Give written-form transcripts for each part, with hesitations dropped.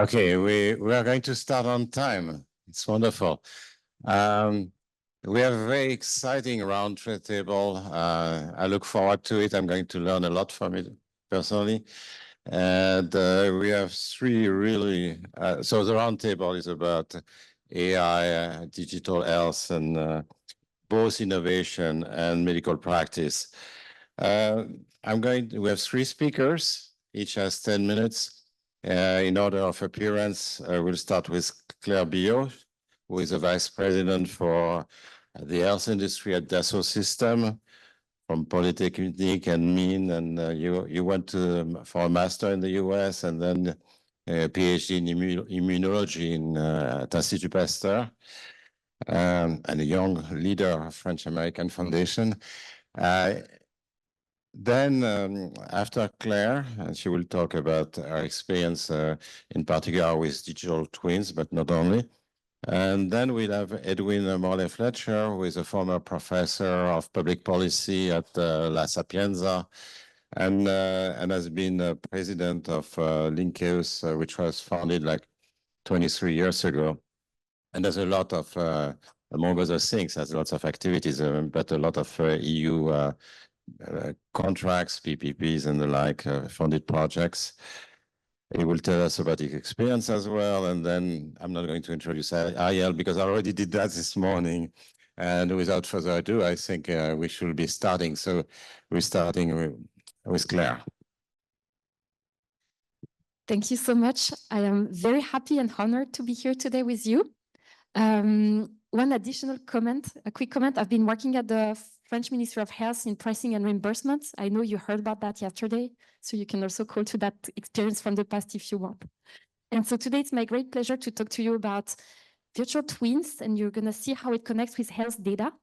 Okay, we are going to start on time. It's wonderful. We have a very exciting round table. I look forward to it. I'm going to learn a lot from it personally. And we have three really, so the round table is about AI, digital health, and both innovation and medical practice. We have three speakers, each has 10 minutes. In order of appearance, we'll start with Claire Billot, who is a vice president for the health industry at Dassault System from Polytechnique and Mines. And you went for a master in the US and then a PhD in immunology at Institut Pasteur, and a young leader of French-American Foundation. Then after Claire, she will talk about her experience in particular with digital twins, but not only. And then we'll have Edwin Morley-Fletcher, who is a former professor of public policy at La Sapienza and has been president of Linkeus, which was founded like 23 years ago. And there's a lot of, among other things, there's lots of activities, but a lot of EU contracts, PPPs, and the like, funded projects. He will tell us about his experience as well. And then I'm not going to introduce Ariel because I already did that this morning. And without further ado, I think we should be starting. So we're starting with Claire. Thank you so much. I am very happy and honored to be here today with you. One additional comment, a quick comment. I've been working at the French Ministry of Health in pricing and reimbursement. I know you heard about that yesterday, so you can also call to that experience from the past if you want. And so today it's my great pleasure to talk to you about virtual twins, and you're going to see how it connects with health data.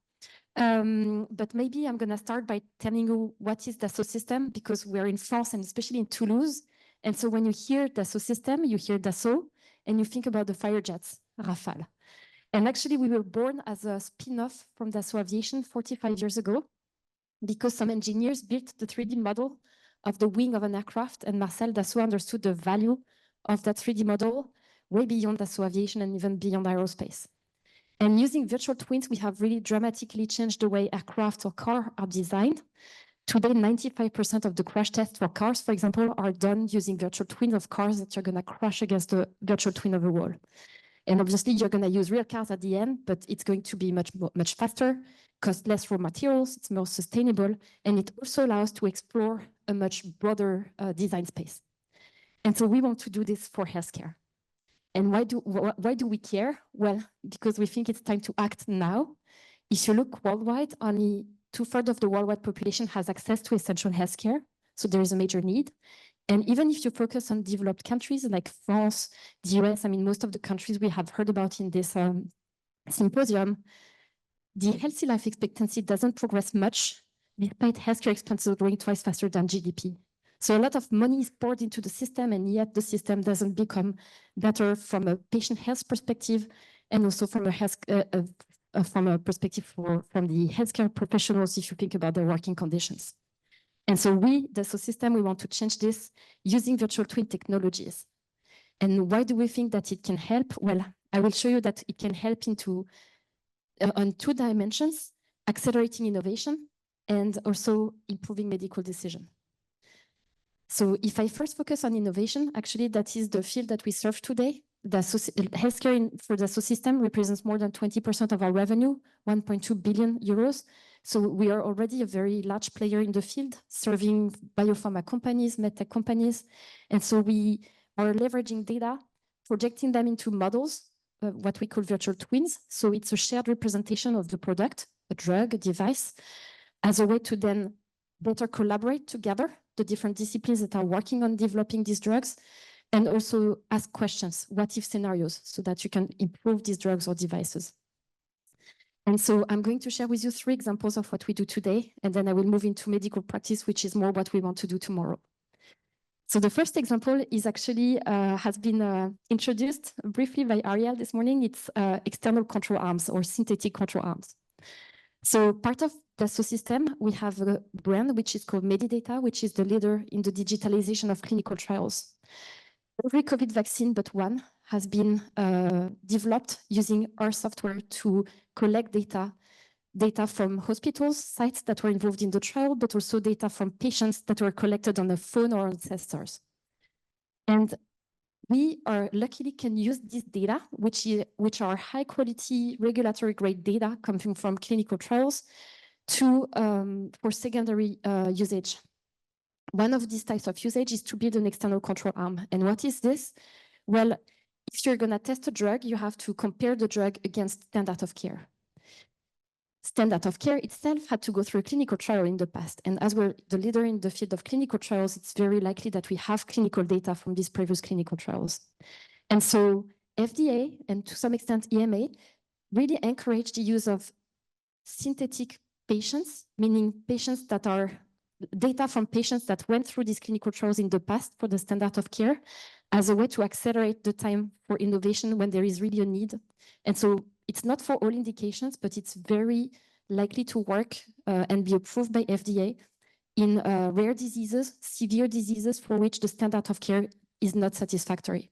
But maybe I'm going to start by telling you what is Dassault System, because we're in France and especially in Toulouse. And so when you hear Dassault System, you hear Dassault, and you think about the fighter jets, Rafale. And actually, we were born as a spin-off from Dassault Aviation 45 years ago, because some engineers built the 3D model of the wing of an aircraft, and Marcel Dassault understood the value of that 3D model way beyond Dassault Aviation and even beyond aerospace. And using virtual twins, we have really dramatically changed the way aircraft or cars are designed. Today, 95% of the crash tests for cars, for example, are done using virtual twins of cars that you're going to crash against the virtual twin of a wall. And obviously, you're going to use real cars at the end, but it's going to be much faster, cost less raw materials, it's more sustainable, and it also allows to explore a much broader design space. And so we want to do this for healthcare. And why do we care? Well, because we think it's time to act now. If you look worldwide, only 2/3 of the worldwide population has access to essential healthcare, so there is a major need. And even if you focus on developed countries like France, the US, I mean, most of the countries we have heard about in this symposium, the healthy life expectancy doesn't progress much, despite healthcare expenses growing twice faster than GDP. So a lot of money is poured into the system, and yet the system doesn't become better from a patient health perspective, and also from a perspective from the healthcare professionals, if you think about their working conditions. And so we, the System, we want to change this using virtual twin technologies. And why do we think that it can help? Well, I will show you that it can help on 2 dimensions, accelerating innovation and also improving medical decision. So if I first focus on innovation, actually that is the field that we serve today. The healthcare for the System represents more than 20% of our revenue, 1.2 billion euros. So we are already a very large player in the field, serving biopharma companies, medtech companies. And so we are leveraging data, projecting them into models, what we call virtual twins. So it's a shared representation of the product, a drug, a device, as a way to then better collaborate together, the different disciplines that are working on developing these drugs, and also ask questions, what if scenarios, so that you can improve these drugs or devices. And so I'm going to share with you 3 examples of what we do today, and then I will move into medical practice, which is more what we want to do tomorrow. So the first example is actually has been introduced briefly by Ariel this morning. It's external control arms or synthetic control arms. So part of Dassault System, we have a brand which is called Medidata, which is the leader in the digitalization of clinical trials. Every COVID vaccine but one has been developed using our software to collect data from hospitals, sites that were involved in the trial, but also data from patients that were collected on the phone or on sensors. And we luckily can use this data, which are high quality regulatory grade data coming from clinical trials for secondary usage. One of these types of usage is to build an external control arm. And what is this? Well, if you're going to test a drug, you have to compare the drug against standard of care. Standard of care itself had to go through a clinical trial in the past. And as we're the leader in the field of clinical trials, it's very likely that we have clinical data from these previous clinical trials. And so FDA and to some extent EMA really encourage the use of synthetic patients, meaning patients that are data from patients that went through these clinical trials in the past for the standard of care as a way to accelerate the time for innovation when there is really a need. And so it's not for all indications, but it's very likely to work and be approved by FDA in rare diseases, severe diseases for which the standard of care is not satisfactory.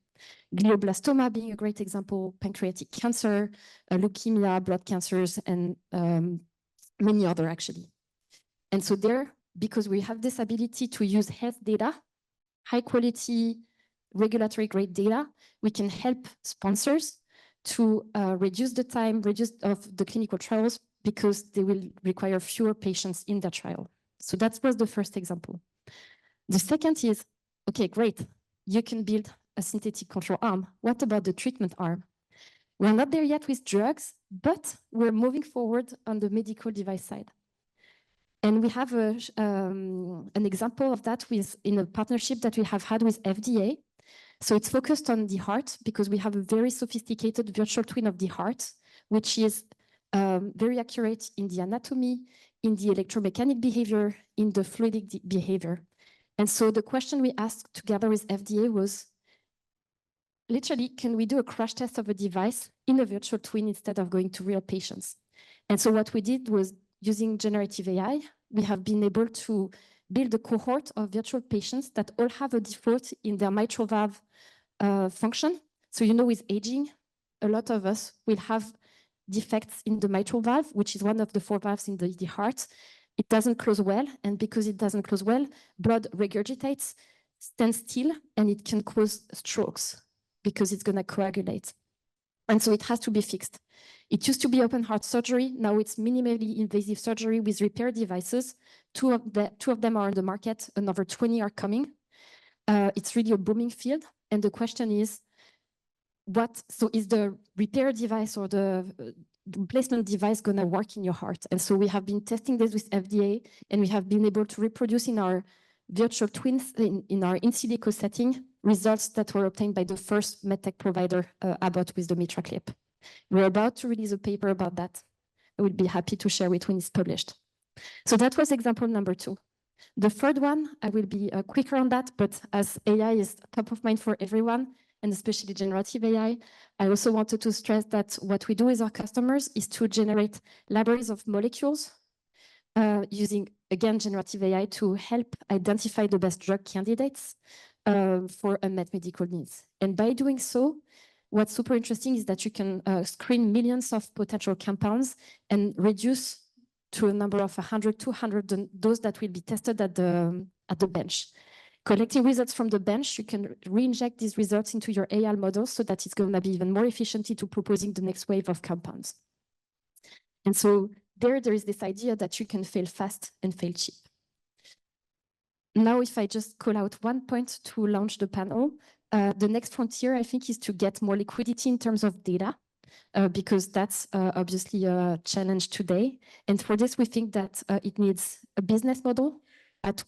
Glioblastoma being a great example, pancreatic cancer, leukemia, blood cancers, and many other actually. And so there, because we have this ability to use health data, high quality regulatory grade data, we can help sponsors to reduce the time of the clinical trials because they will require fewer patients in the trial. So that was the first example. The second is, okay, great, you can build a synthetic control arm. What about the treatment arm? We're not there yet with drugs, but we're moving forward on the medical device side. And we have an example of that in a partnership that we have had with FDA. So it's focused on the heart because we have a very sophisticated virtual twin of the heart, which is very accurate in the anatomy, in the electromechanic behavior, in the fluidic behavior. And so the question we asked together with FDA was, literally, can we do a crash test of a device in a virtual twin instead of going to real patients? And so what we did was, using generative AI, we have been able to build a cohort of virtual patients that all have a default in their mitral valve function. So, with aging, a lot of us will have defects in the mitral valve, which is one of the 4 valves in the heart. It doesn't close well. And because it doesn't close well, blood regurgitates, stands still, and it can cause strokes because it's going to coagulate. And so it has to be fixed. It used to be open heart surgery. Now it's minimally invasive surgery with repair devices. Two of them are on the market. Another 20 are coming. It's really a booming field. And the question is, so is the repair device or the replacement device going to work in your heart? And so we have been testing this with FDA, and we have been able to reproduce in our virtual twins in our in silico setting results that were obtained by the first medtech provider, Abbott, with the Mitra clip. We're about to release a paper about that. I will be happy to share it when it's published. So that was example number 2. The third one, I will be quicker on that, but as AI is top of mind for everyone, and especially generative AI, I also wanted to stress that what we do with our customers is to generate libraries of molecules using, again, generative AI to help identify the best drug candidates for unmet medical needs. And by doing so, what's super interesting is that you can screen millions of potential compounds and reduce to a number of 100, 200 those that will be tested at the bench. Collecting results from the bench, you can re-inject these results into your AI models so that it's going to be even more efficient into proposing the next wave of compounds. And so there is this idea that you can fail fast and fail cheap. Now, if I just call out one point to launch the panel, the next frontier, I think, is to get more liquidity in terms of data, because that's obviously a challenge today. And for this, we think that it needs a business model at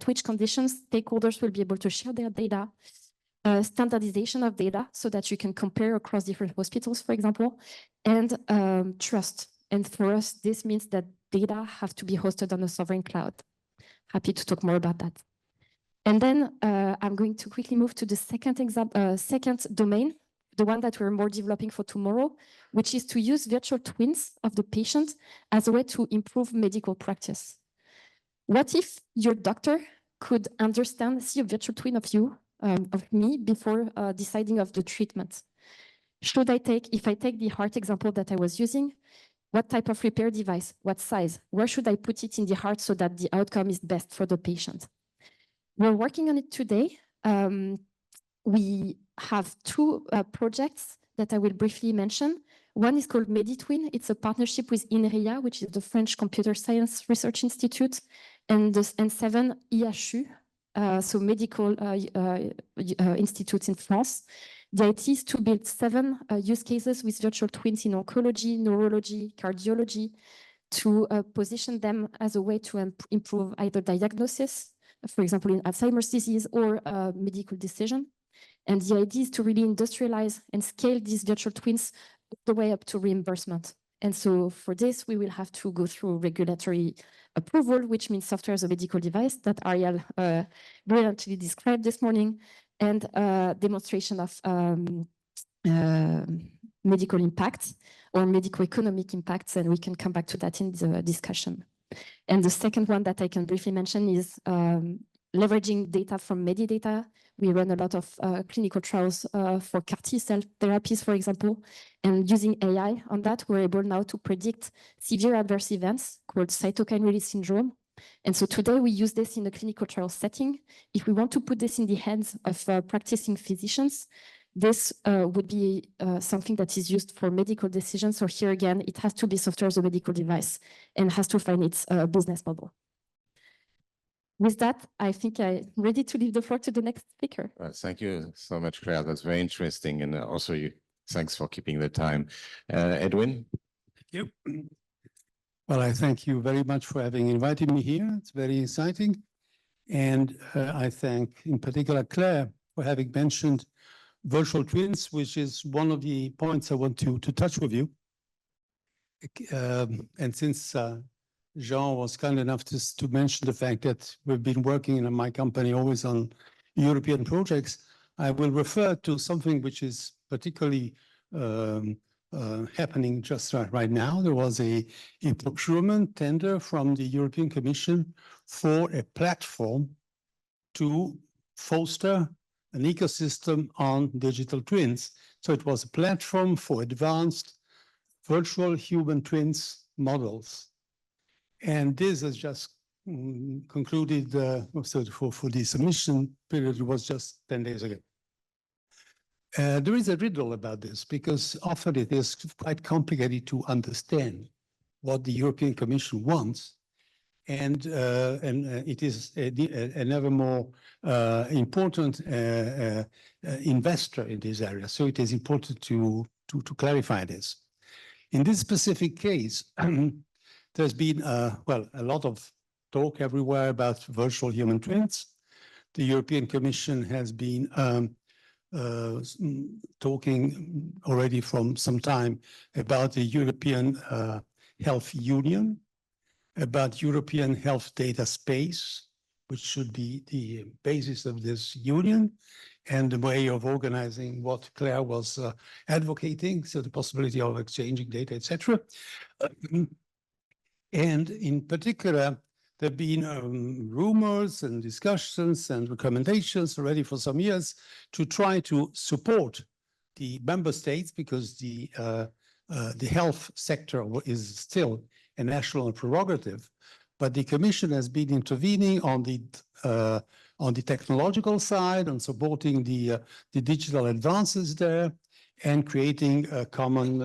which conditions stakeholders will be able to share their data, standardization of data so that you can compare across different hospitals, for example, and trust. And for us, this means that data have to be hosted on a sovereign cloud. Happy to talk more about that. And then I'm going to quickly move to the second domain, the one that we're more developing for tomorrow, which is to use virtual twins of the patient as a way to improve medical practice. What if your doctor could see a virtual twin of you of me before deciding of the treatment. If I take the heart example that I was using, what type of repair device, what size, where should I put it in the heart so that the outcome is best for the patient? We're working on it today. We have two projects that I will briefly mention. One is called MediTwin. It's a partnership with INRIA, which is the French Computer Science Research Institute, and 7 IHU, so medical institutes in France. The idea is to build 7 use cases with virtual twins in oncology, neurology, cardiology, to position them as a way to improve either diagnosis, for example, in Alzheimer's disease, or medical decision. And the idea is to really industrialize and scale these virtual twins the way up to reimbursement. And so for this, we will have to go through regulatory approval, which means software as a medical device that Ariel brilliantly described this morning, and demonstration of medical impact or medical economic impacts, and we can come back to that in the discussion. And the second one that I can briefly mention is leveraging data from Medidata. We run a lot of clinical trials for CAR-T cell therapies, for example, and using AI on that, we're able now to predict severe adverse events called cytokine release syndrome. And so today we use this in a clinical trial setting. If we want to put this in the hands of practicing physicians, this would be something that is used for medical decisions. So here again, it has to be software as a medical device and has to find its business model. With that, I think I'm ready to leave the floor to the next speaker. Thank you so much, Claire. That's very interesting. And also, thanks for keeping the time. Edwin? Thank you. Well, I thank you very much for having invited me here. It's very exciting. And I thank in particular Claire for having mentioned virtual twins, which is one of the points I want to touch with you. And since Jean was kind enough to mention the fact that we've been working in my company always on European projects, I will refer to something which is particularly happening just right now. There was a procurement tender from the European Commission for a platform to foster an ecosystem on digital twins. So it was a platform for advanced virtual human twins models. And this has just concluded for the submission period. It was just 10 days ago. There is a riddle about this because often it is quite complicated to understand what the European Commission wants. And it is an ever more important investor in this area. So it is important to clarify this. In this specific case, there's been, well, a lot of talk everywhere about virtual human twins. The European Commission has been talking already from some time about the European Health Union, about European health data space, which should be the basis of this union, and the way of organizing what Claire was advocating, so the possibility of exchanging data, etc. And in particular, there have been rumors and discussions and recommendations already for some years to try to support the member states because the health sector is still a national prerogative. But the Commission has been intervening on the technological side, on supporting the digital advances there, and creating common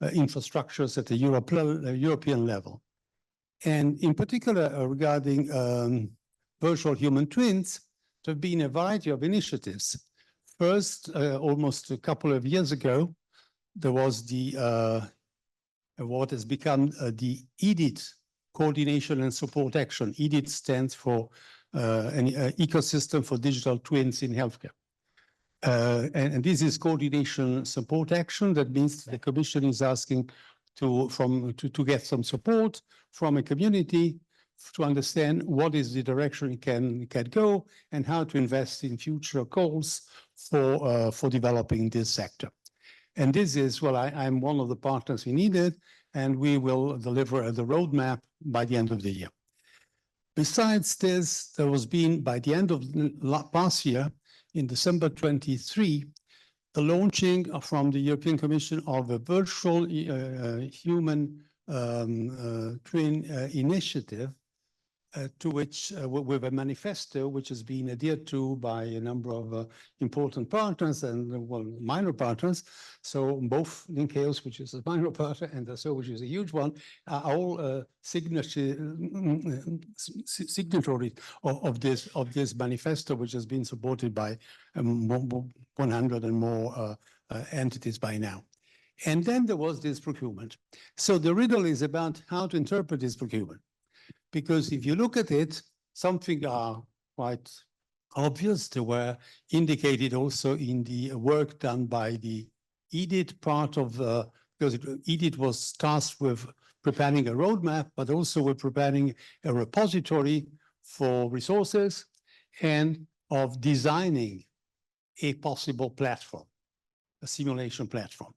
infrastructures at the European level. And in particular, regarding virtual human twins, there have been a variety of initiatives. First, almost a couple of years ago, there was what has become the EDIT, Coordination and Support Action. EDIT stands for an ecosystem for digital twins in healthcare. And this is coordination support action. That means the Commission is asking to get some support from a community to understand what is the direction it can go and how to invest in future calls for developing this sector. And this is, well, I'm one of the partners we needed, and we will deliver the roadmap by the end of the year. Besides this, there was been, by the end of last year, in December 23, the launching from the European Commission of a virtual human twin initiative, to which with a manifesto which has been adhered to by a number of important partners and well, minor partners. So both Linkeos, which is a minor partner, and so which is a huge one, are all signatories of this manifesto, which has been supported by 100 and more entities by now. And then there was this procurement. So the riddle is about how to interpret this procurement. Because if you look at it, something are quite obvious. They were indicated also in the work done by the EDIT part of the, because EDIT was tasked with preparing a roadmap, but also with preparing a repository for resources and of designing a possible platform, a simulation platform.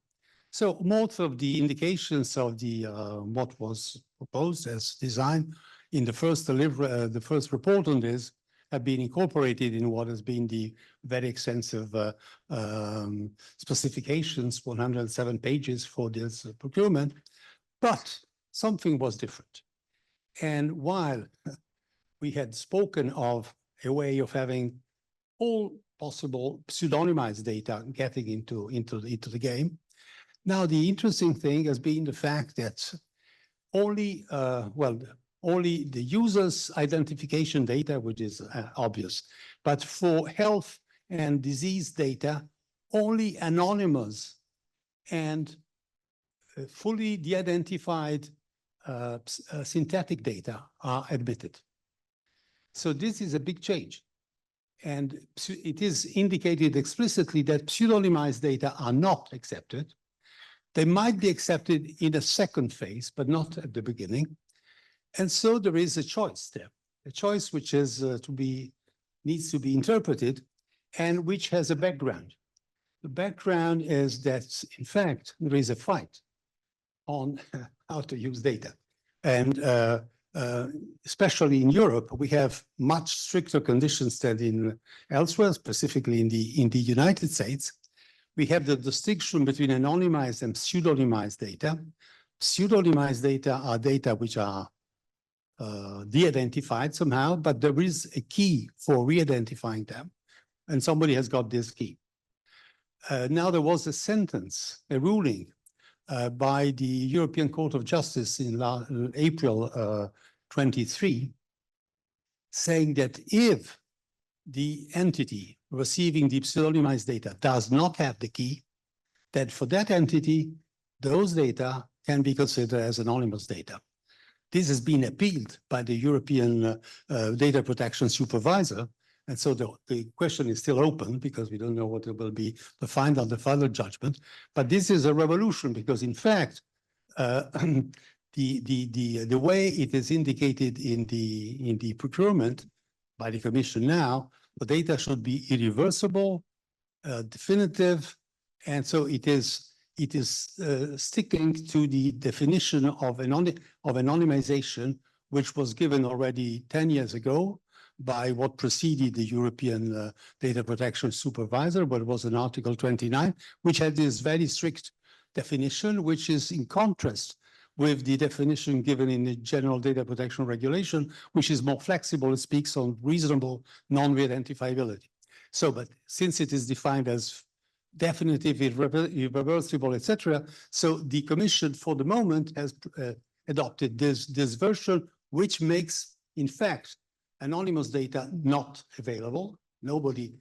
So most of the indications of the what was proposed as design in the first delivery, the first report on this have been incorporated in what has been the very extensive specifications, 107 pages for this procurement, but something was different. And while we had spoken of a way of having all possible pseudonymized data getting into the game, now the interesting thing has been the fact that only, only the user's identification data, which is obvious, but for health and disease data, only anonymous and fully de-identified synthetic data are admitted. So this is a big change. And it is indicated explicitly that pseudonymized data are not accepted. They might be accepted in a second phase, but not at the beginning. And so there is a choice there, a choice which is needs to be interpreted and which has a background. The background is that, in fact, there is a fight on how to use data. And especially in Europe, we have much stricter conditions than in elsewhere, specifically in the United States. We have the distinction between anonymized and pseudonymized data. Pseudonymized data are data which are de-identified somehow, but there is a key for re-identifying them, and somebody has got this key. Now there was a sentence, a ruling by the European Court of Justice in April 23, saying that if the entity receiving the pseudonymized data does not have the key, that for that entity, those data can be considered as anonymous data. This has been appealed by the European Data Protection Supervisor. And so the question is still open because we don't know what it will be the final judgment. But this is a revolution because, in fact, the way it is indicated in the procurement by the Commission now, the data should be irreversible, definitive, and so it is sticking to the definition of anonymization, which was given already 10 years ago by what preceded the European Data Protection Supervisor, but it was in Article 29, which had this very strict definition, which is in contrast with the definition given in the General Data Protection Regulation, which is more flexible. It speaks on reasonable non-re-identifiability. So, but since it is defined as definitive, irreversible, etc., so the Commission for the moment has adopted this version, which makes, in fact, anonymous data not available. Nobody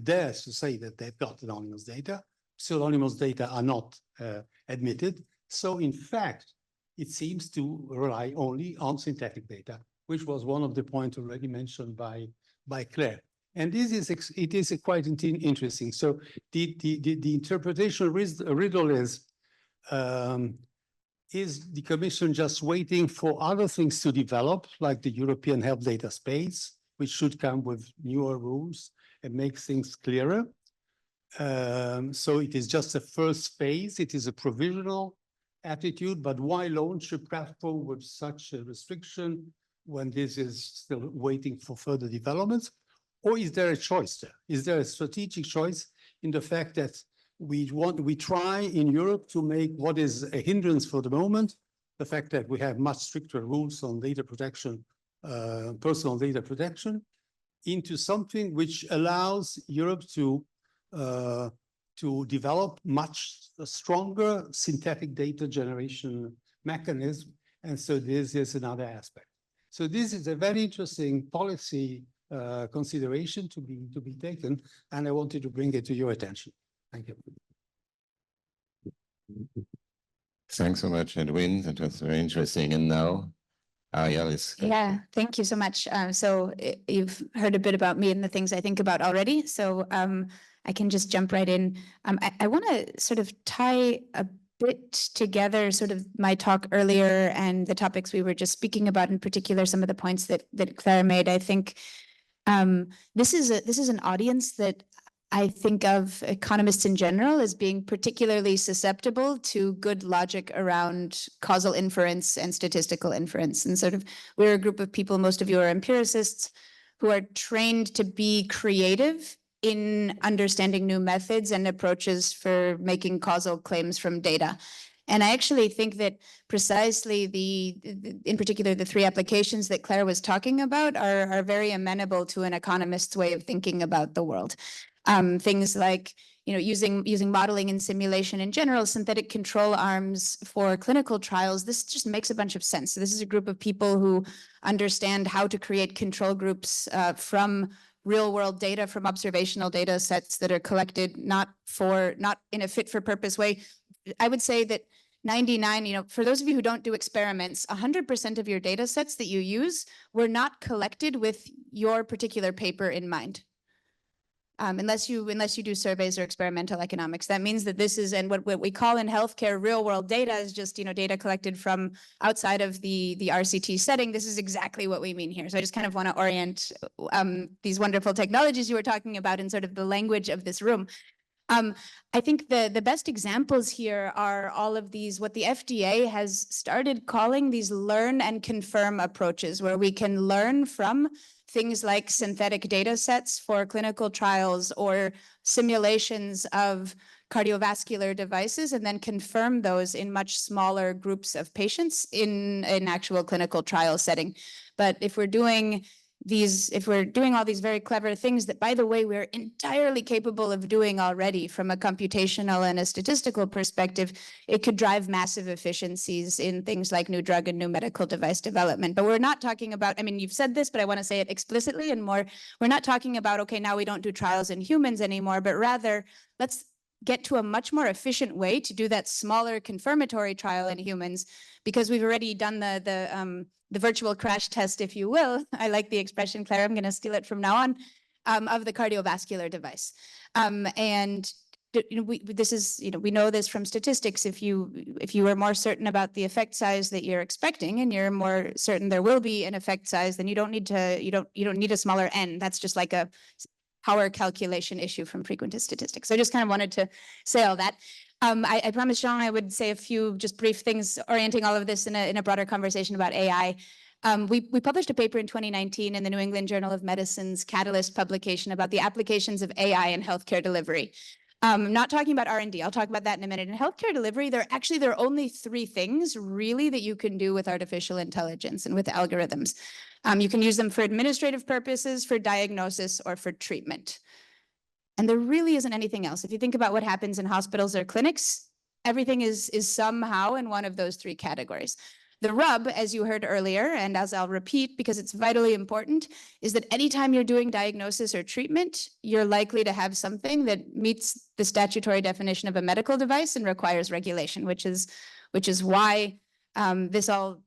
dares to say that they've got anonymous data. Pseudonymous data are not admitted. So, in fact, it seems to rely only on synthetic data, which was one of the points already mentioned by Claire. And this is quite interesting. So the interpretation riddle is the Commission just waiting for other things to develop, like the European Health Data Space, which should come with newer rules and make things clearer? So it is just a first phase. It is a provisional attitude, but why launch a platform with such a restriction when this is still waiting for further developments? Or is there a choice there? Is there a strategic choice in the fact that we try in Europe to make what is a hindrance for the moment, the fact that we have much stricter rules on data protection, personal data protection, into something which allows Europe to develop much stronger synthetic data generation mechanism. And so this is another aspect. So this is a very interesting policy consideration to be taken, and I wanted to bring it to your attention. Thank you. Thanks so much, Edwin. That was very interesting. And now, Ariel is. Yeah, thank you so much. So you've heard a bit about me and the things I think about already. So I can just jump right in. I want to sort of tie a bit together sort of my talk earlier and the topics we were just speaking about, in particular, some of the points that Clara made. I think this is an audience that I think of economists in general as being particularly susceptible to good logic around causal inference and statistical inference. And sort of, we're a group of people, most of you are empiricists, who are trained to be creative in understanding new methods and approaches for making causal claims from data. And I actually think that precisely in particular, the three applications that Claire was talking about are very amenable to an economist's way of thinking about the world. Things like, using modeling and simulation in general, synthetic control arms for clinical trials, this just makes a bunch of sense. So this is a group of people who understand how to create control groups from real world data, from observational data sets that are collected not in a fit for purpose way. I would say that 99, for those of you who don't do experiments, 100% of your data sets that you use were not collected with your particular paper in mind. Unless you do surveys or experimental economics. That means that this is, and what we call in healthcare real world data is just, data collected from outside of the RCT setting. This is exactly what we mean here. So I just kind of want to orient these wonderful technologies you were talking about in sort of the language of this room. I think the best examples here are all of these, what the FDA has started calling these learn and confirm approaches, where we can learn from things like synthetic data sets for clinical trials or simulations of cardiovascular devices, and then confirm those in much smaller groups of patients in an actual clinical trial setting. But if we're doing all these very clever things that, by the way, we're entirely capable of doing already from a computational and a statistical perspective, it could drive massive efficiencies in things like new drug and new medical device development. But we're not talking about, you've said this, but I want to say it explicitly and more. We're not talking about, okay, now we don't do trials in humans anymore, but rather let's get to a much more efficient way to do that smaller confirmatory trial in humans, because we've already done the virtual crash test, if you will. I like the expression, Claire, I'm going to steal it from now on, of the cardiovascular device. And we know this from statistics. If you are more certain about the effect size that you're expecting, and you're more certain there will be an effect size, then you don't need a smaller n. That's just like a power calculation issue from frequentist statistics. So I just kind of wanted to say all that. I promised Jean I would say a few just brief things orienting all of this in a broader conversation about AI. We published a paper in 2019 in the New England Journal of Medicine's Catalyst publication about the applications of AI in healthcare delivery. I'm not talking about R&D. I'll talk about that in a minute. In healthcare delivery, there are only three things really that you can do with artificial intelligence and with algorithms. You can use them for administrative purposes, for diagnosis, or for treatment. And there really isn't anything else. If you think about what happens in hospitals or clinics, everything is somehow in one of those three categories. The rub, as you heard earlier, and as I'll repeat because it's vitally important, is that anytime you're doing diagnosis or treatment, you're likely to have something that meets the statutory definition of a medical device and requires regulation, which is why this all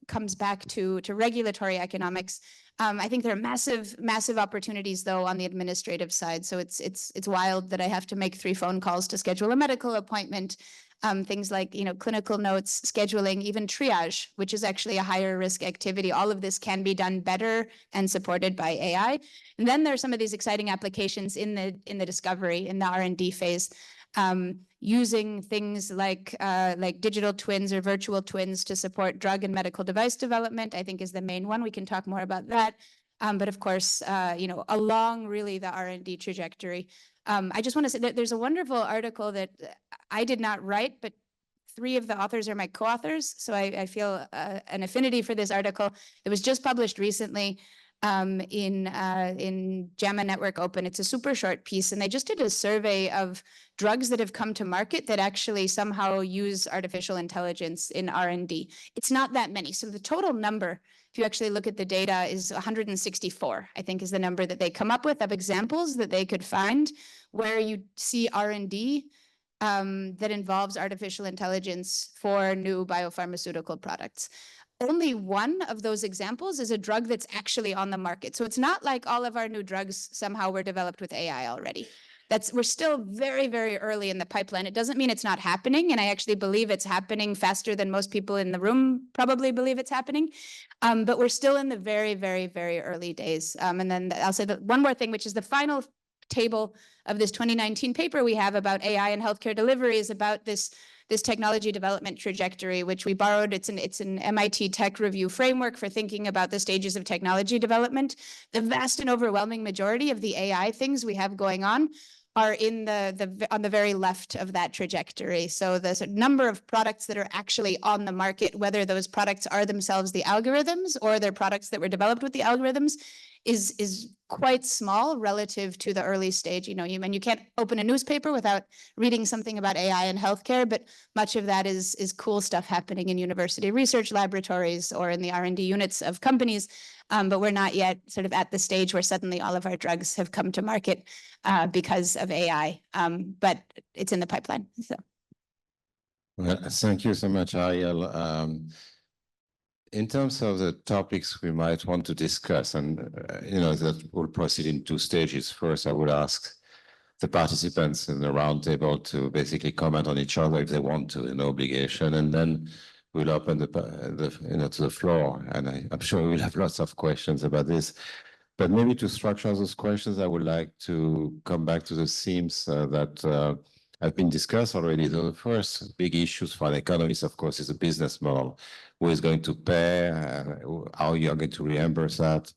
comes back to regulatory economics. I think there are massive opportunities though on the administrative side. So it's wild that I have to make 3 phone calls to schedule a medical appointment. Things like clinical notes, scheduling, even triage, which is actually a higher risk activity. All of this can be done better and supported by AI. And then there are some of these exciting applications in the discovery, in the R&D phase. Using things like digital twins or virtual twins to support drug and medical device development, I think is the main one. We can talk more about that. But of course, along really the R&D trajectory. I just want to say that there's a wonderful article that I did not write, but 3 of the authors are my co-authors. So I feel an affinity for this article. It was just published recently in JAMA Network Open. It's a super short piece, and they just did a survey of drugs that have come to market that actually somehow use artificial intelligence in R&D. It's not that many. So the total number, if you actually look at the data, is 164, I think is the number that they come up with of examples that they could find where you see R&D that involves artificial intelligence for new biopharmaceutical products. Only one of those examples is a drug that's actually on the market. So it's not like all of our new drugs somehow were developed with AI already. We're still very, very early in the pipeline. It doesn't mean it's not happening. And I actually believe it's happening faster than most people in the room probably believe it's happening. But we're still in the very, very, very early days. And then I'll say that one more thing, which is the final table of this 2019 paper we have about AI and healthcare delivery is about this technology development trajectory, which we borrowed. It's an MIT Tech Review framework for thinking about the stages of technology development. The vast and overwhelming majority of the AI things we have going on are in on the very left of that trajectory. So there's a number of products that are actually on the market, whether those products are themselves the algorithms or they're products that were developed with the algorithms, is quite small relative to the early stage. You can't open a newspaper without reading something about AI in healthcare, but much of that is cool stuff happening in university research laboratories or in the R&D units of companies. But we're not yet sort of at the stage where suddenly all of our drugs have come to market because of AI. But it's in the pipeline. So. Well, thank you so much, Ariel. In terms of the topics we might want to discuss, and that will proceed in 2 stages. First, I would ask the participants in the roundtable to basically comment on each other if they want to, no obligation, and then we'll open to the floor. And I'm sure we'll have lots of questions about this. But maybe to structure those questions, I would like to come back to the themes that have been discussed already. The first big issues for the economists, of course, is the business model. Who is going to pay? How you are going to reimburse that?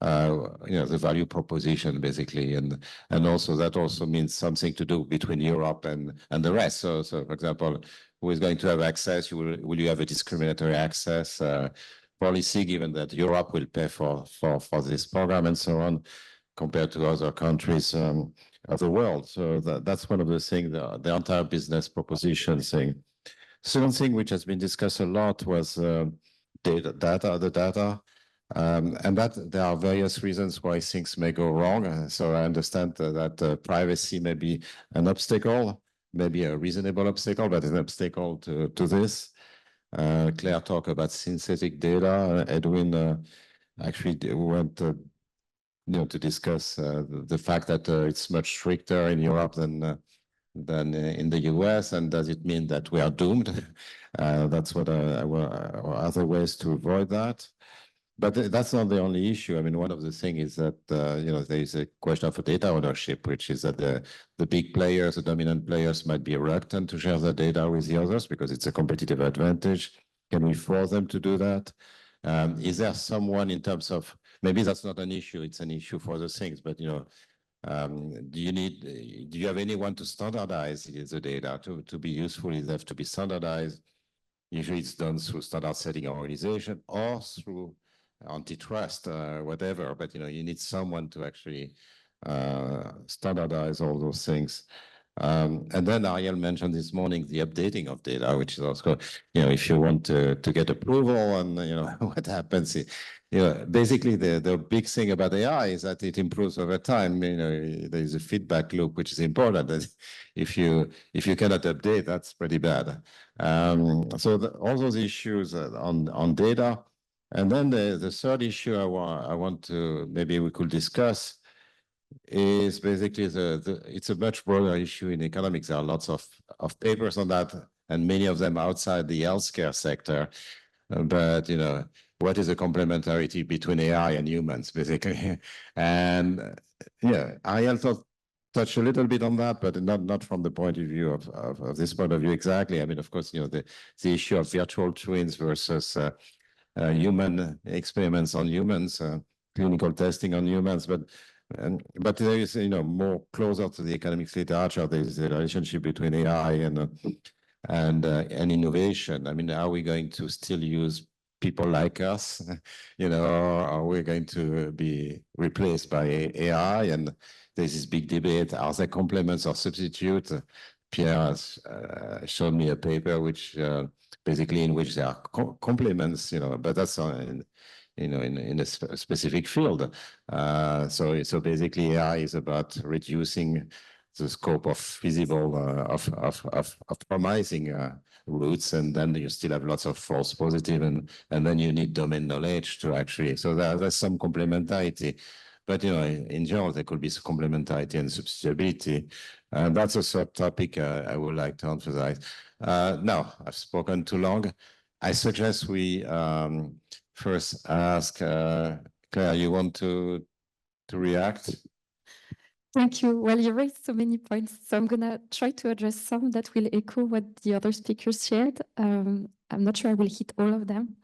The value proposition, basically, and also that also means something to do between Europe and the rest. So for example, who is going to have access? Will you have a discriminatory access policy, given that Europe will pay for this program and so on, compared to other countries of the world? So that's one of the things, the entire business proposition thing. Second thing, which has been discussed a lot, was the data. And that there are various reasons why things may go wrong. So I understand that privacy may be an obstacle, maybe a reasonable obstacle, but an obstacle to this. Claire talked about synthetic data. Edwin actually went to discuss the fact that it's much stricter in Europe than in the US, and does it mean that we are doomed? That's what or other ways to avoid that. But that's not the only issue. I mean, one of the things is that there is a question of data ownership, which is that the big players, the dominant players, might be reluctant to share the data with the others because it's a competitive advantage. Can we force them to do that? Is there someone, in terms of, maybe that's not an issue, it's an issue for the things, but do you have anyone to standardize the data to be useful? It have to be standardized. Usually it's done through standard setting organization or through antitrust, whatever, but you need someone to actually standardize all those things. And then Ariel mentioned this morning the updating of data, which is also, if you want to get approval and what happens, basically the big thing about AI is that it improves over time. There is a feedback loop, which is important. That if you cannot update, that's pretty bad. So all those issues on data. And then the third issue I want to, maybe we could discuss, is basically it's a much broader issue in economics. There are lots of papers on that, and many of them outside the healthcare sector. But what is the complementarity between AI and humans, basically? And Ariel touched a little bit on that, but not from the point of view of this point of view exactly. I mean, of course, the issue of virtual twins versus human experiments on humans. clinical testing on humans, but there is, more closer to the academic literature, there is a relationship between AI and innovation. I mean, are we going to still use people like us, or are we going to be replaced by AI? And there's this big debate, are they complements or substitutes? Pierre has shown me a paper which basically in which there are complements, but that's in a specific field. So basically AI is about reducing the scope of feasible, of promising routes, and then you still have lots of false positive, and then you need domain knowledge to actually, so there's some complementarity. But, in general, there could be some complementarity and substitutability. And that's a subtopic I would like to emphasize. Now, I've spoken too long. I suggest we first ask Claire, you want to react? Thank you. Well, you raised so many points, so I'm going to try to address some that will echo what the other speakers shared. I'm not sure I will hit all of them.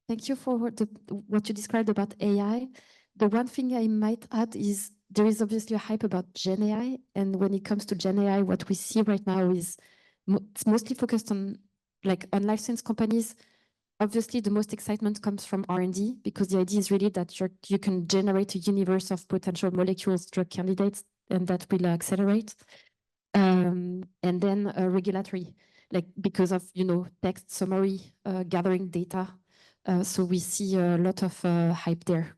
Thank you for what you described about AI. The one thing I might add is there is obviously a hype about Gen AI. And when it comes to Gen AI, what we see right now is it's mostly focused on life science companies. Obviously, the most excitement comes from R&D, because the idea is really that you can generate a universe of potential molecules, drug candidates, and that will accelerate. And then regulatory, because of, text summary, gathering data. So we see a lot of hype there.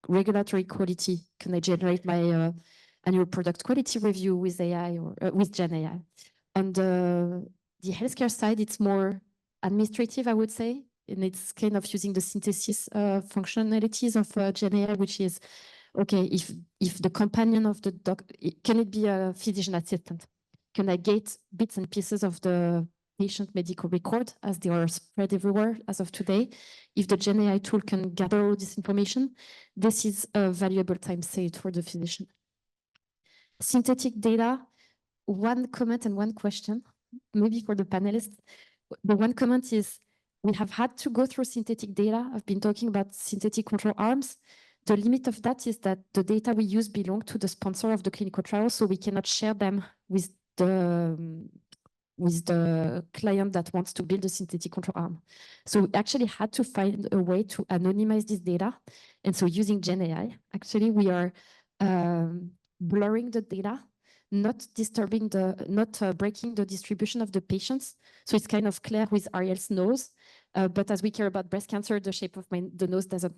Regulatory quality, can I generate my annual product quality review with AI or with Gen AI? On the healthcare side, it's more administrative, I would say, and it's kind of using the synthesis functionalities of Gen AI, which is, okay, if the companion of the doc, can it be a physician assistant? Can I get bits and pieces of the patient medical record as they are spread everywhere as of today? If the Gen AI tool can gather all this information, this is a valuable time saved for the physician. Synthetic data, one comment and one question, maybe for the panelists. The one comment is, we have had to go through synthetic data. I've been talking about synthetic control arms. The limit of that is that the data we use belong to the sponsor of the clinical trial, so we cannot share them with the client that wants to build a synthetic control arm. So we actually had to find a way to anonymize this data. And so using Gen AI, actually, we are blurring the data, not breaking the distribution of the patients. So it's kind of Claire with Ariel's nose. But as we care about breast cancer, the shape of the nose doesn't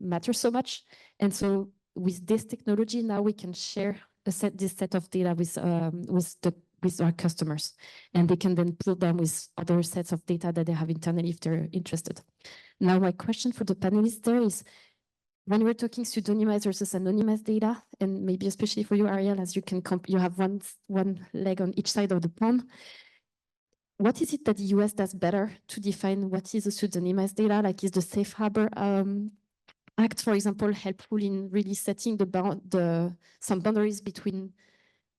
matter so much. And so with this technology, now we can share this set of data with our customers, and they can then pull them with other sets of data that they have internally if they're interested. Now, my question for the panelists there is, when we're talking pseudonymized versus anonymized data, and maybe especially for you, Ariel, as you have one leg on each side of the pond, what is it that the US does better to define what is a pseudonymized data? Is the Safe Harbor Act, for example, helpful in really setting some boundaries between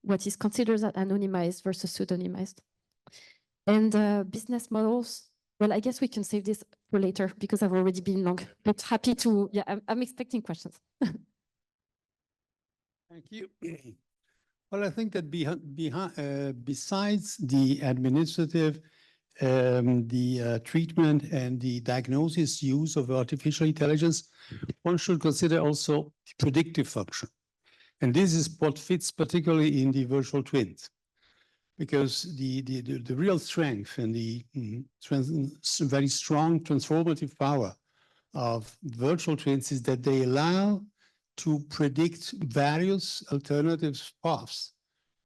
what is considered as anonymized versus pseudonymized? And business models, well, I guess we can save this for later because I've already been long, but happy to, I'm expecting questions. Thank you. Well, I think that besides the administrative, the treatment and the diagnosis use of artificial intelligence, one should consider also the predictive function. And this is what fits particularly in the virtual twins, because the real strength and the very strong transformative power of virtual twins is that they allow to predict various alternative paths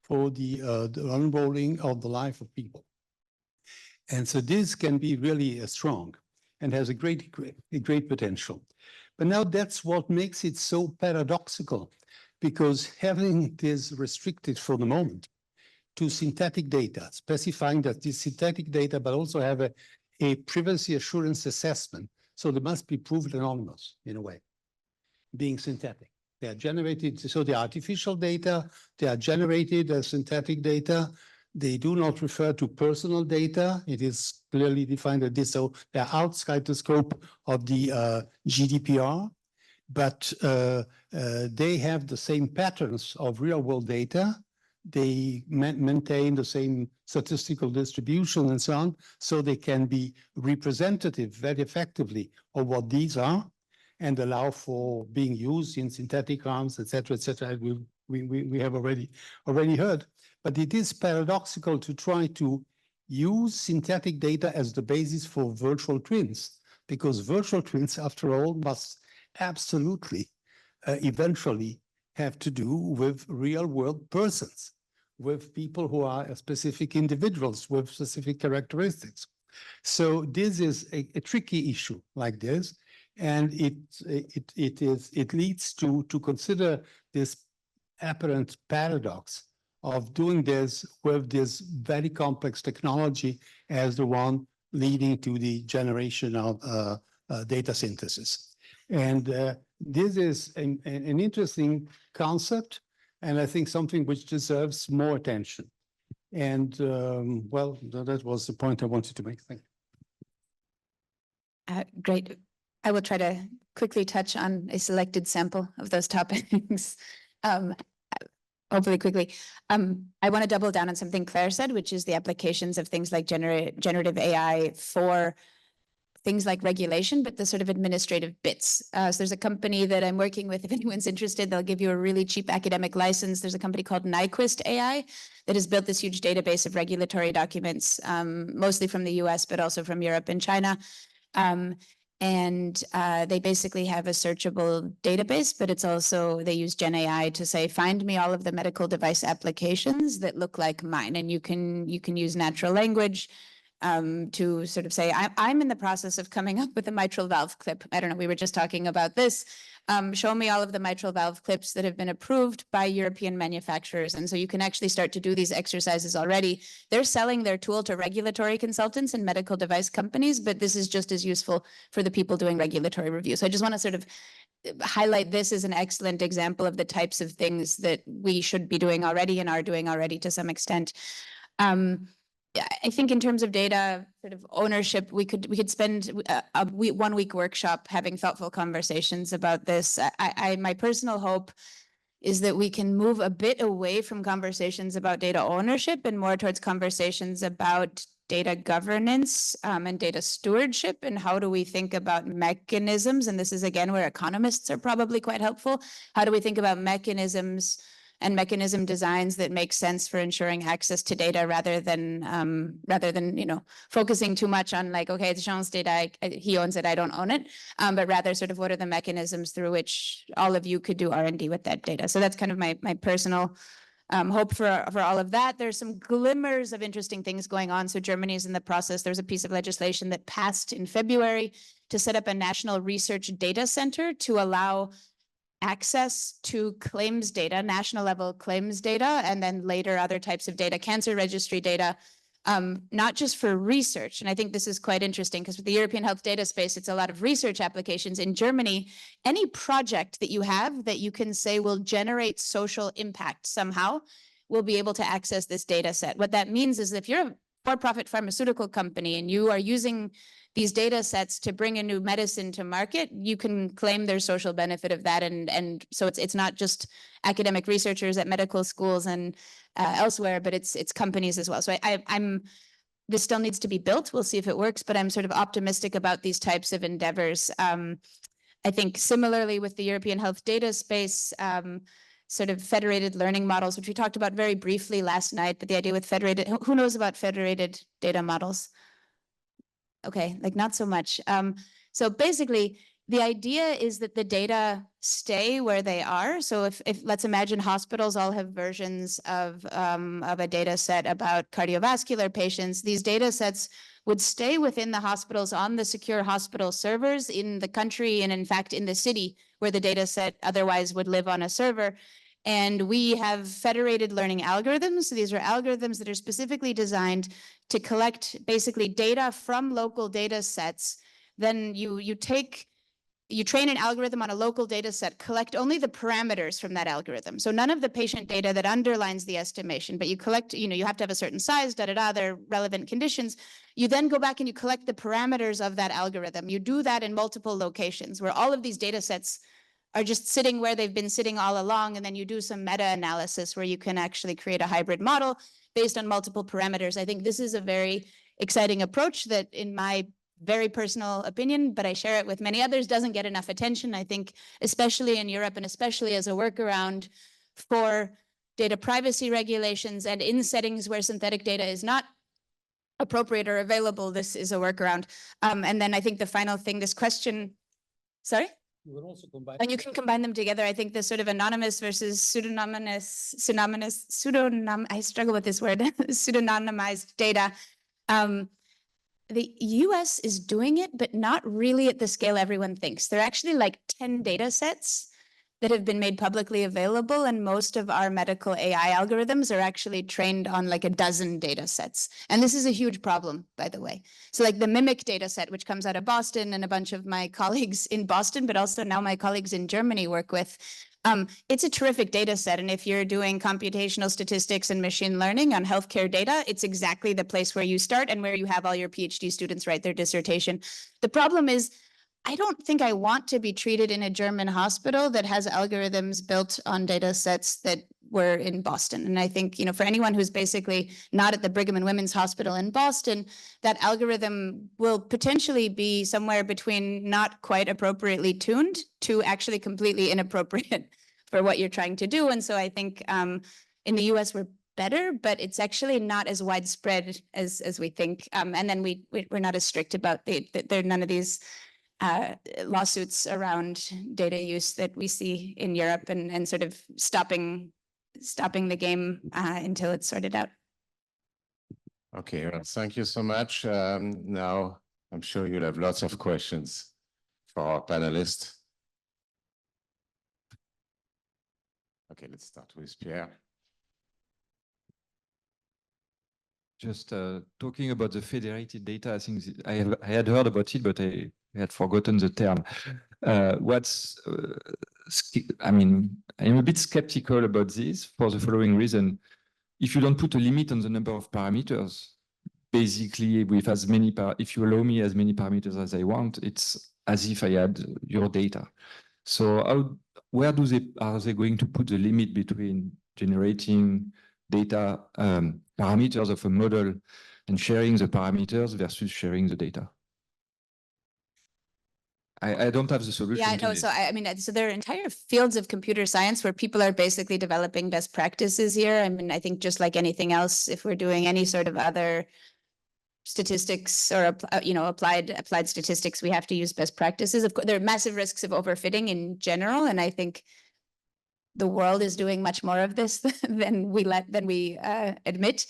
for the unrolling of the life of people. And so this can be really strong and has a great potential. But now that's what makes it so paradoxical, because having this restricted for the moment to synthetic data, specifying that this synthetic data, but also have a privacy assurance assessment. So they must be proved anonymous in a way, being synthetic. They are generated, so the artificial data, they are generated as synthetic data. They do not refer to personal data. It is clearly defined that this, so they're outside the scope of the GDPR. but they have the same patterns of real world data. They maintain the same statistical distribution and so on, so they can be representative very effectively of what these are and allow for being used in synthetic arms, et cetera, we have already heard. But it is paradoxical to try to use synthetic data as the basis for virtual twins, because virtual twins, after all, must absolutely eventually have to do with real world persons, with people who are specific individuals with specific characteristics. So this is a tricky issue like this, and it leads to consider this apparent paradox of doing this with this very complex technology as the one leading to the generation of data synthesis. And this is an interesting concept, and I think something which deserves more attention. And well, that was the point I wanted to make. Thank you. Great. I will try to quickly touch on a selected sample of those topics. Hopefully quickly. I want to double down on something Claire said, which is the applications of things like generative AI for things like regulation, but the sort of administrative bits. So there's a company that I'm working with. If anyone's interested, they'll give you a really cheap academic license. There's a company called Nyquist AI that has built this huge database of regulatory documents, mostly from the US, but also from Europe and China. And they basically have a searchable database, but it's also, they use Gen AI to say, find me all of the medical device applications that look like mine. And you can use natural language to sort of say, I'm in the process of coming up with a mitral valve clip. I don't know, we were just talking about this. Show me all of the mitral valve clips that have been approved by European manufacturers. And so you can actually start to do these exercises already. They're selling their tool to regulatory consultants and medical device companies, but this is just as useful for the people doing regulatory review. So I just want to sort of highlight this as an excellent example of the types of things that we should be doing already and are doing already to some extent. I think in terms of data sort of ownership, we could spend a 1 week workshop having thoughtful conversations about this. My personal hope is that we can move a bit away from conversations about data ownership and more towards conversations about data governance and data stewardship, and how do we think about mechanisms, and this is again where economists are probably quite helpful. How do we think about mechanisms and mechanism designs that make sense for ensuring access to data rather than focusing too much on like, okay, it's Jean's data, he owns it, I don't own it, but rather sort of what are the mechanisms through which all of you could do R&D with that data. So that's kind of my personal hope for all of that. There's some glimmers of interesting things going on. So Germany is in the process. There's a piece of legislation that passed in February to set up a national research data center to allow access to claims data, national level claims data, and then later other types of data, cancer registry data, not just for research. And I think this is quite interesting because with the European health data space, it's a lot of research applications. In Germany, any project that you have that you can say will generate social impact somehow will be able to access this data set. What that means is if you're a for-profit pharmaceutical company and you are using these data sets to bring a new medicine to market, you can claim their social benefit of that. And so it's not just academic researchers at medical schools and elsewhere, but it's companies as well. So this still needs to be built. We'll see if it works, but I'm sort of optimistic about these types of endeavors. I think similarly with the European health data space, sort of federated learning models, which we talked about very briefly last night, but the idea with federated, who knows about federated data models? Okay, like not so much. So basically, the idea is that the data stay where they are. So if let's imagine hospitals all have versions of a data set about cardiovascular patients, these data sets would stay within the hospitals on the secure hospital servers in the country and in fact in the city where the data set otherwise would live on a server. And we have federated learning algorithms. So these are algorithms that are specifically designed to collect basically data from local data sets. Then you train an algorithm on a local data set, collect only the parameters from that algorithm. So none of the patient data that underlines the estimation, but you collect, you have to have a certain size, there are relevant conditions. You then go back and you collect the parameters of that algorithm. You do that in multiple locations where all of these data sets are just sitting where they've been sitting all along, and then you do some meta-analysis where you can actually create a hybrid model based on multiple parameters. I think this is a very exciting approach that, in my very personal opinion, but I share it with many others, doesn't get enough attention. I think especially in Europe and especially as a workaround for data privacy regulations and in settings where synthetic data is not appropriate or available, this is a workaround. And then I think the final thing, this question, sorry? You will also combine. And you can combine them together. I think the sort of anonymous versus pseudonymous, I struggle with this word, pseudonymized data. The US is doing it, but not really at the scale everyone thinks. There are actually like 10 data sets that have been made publicly available, and most of our medical AI algorithms are actually trained on like a dozen data sets. And this is a huge problem, by the way. So like the MIMIC data set, which comes out of Boston, and a bunch of my colleagues in Boston, but also now my colleagues in Germany work with, it's a terrific data set. And if you're doing computational statistics and machine learning on healthcare data, it's exactly the place where you start and where you have all your PhD students write their dissertation. The problem is, I don't think I want to be treated in a German hospital that has algorithms built on data sets that were in Boston. And I think, for anyone who's basically not at the Brigham and Women's Hospital in Boston, that algorithm will potentially be somewhere between not quite appropriately tuned to actually completely inappropriate for what you're trying to do. And so I think in the US, we're better, but it's actually not as widespread as we think. And then we're not as strict about there are none of these lawsuits around data use that we see in Europe, and sort of stopping the game until it's sorted out. Okay, well, thank you so much. Now, I'm sure you'll have lots of questions for our panelists. Okay, let's start with Pierre. Just talking about the federated data, I think I had heard about it, but I had forgotten the term. I mean, I'm a bit skeptical about this for the following reason. If you don't put a limit on the number of parameters, basically with as many, if you allow me as many parameters as I want, it's as if I had your data. So where are they going to put the limit between generating data parameters of a model and sharing the parameters versus sharing the data? I don't have the solution. Yeah, no. So I mean, so there are entire fields of computer science where people are basically developing best practices here. I mean, I think just like anything else, if we're doing any sort of other statistics or applied statistics, we have to use best practices. Of course, there are massive risks of overfitting in general, and I think the world is doing much more of this than we admit.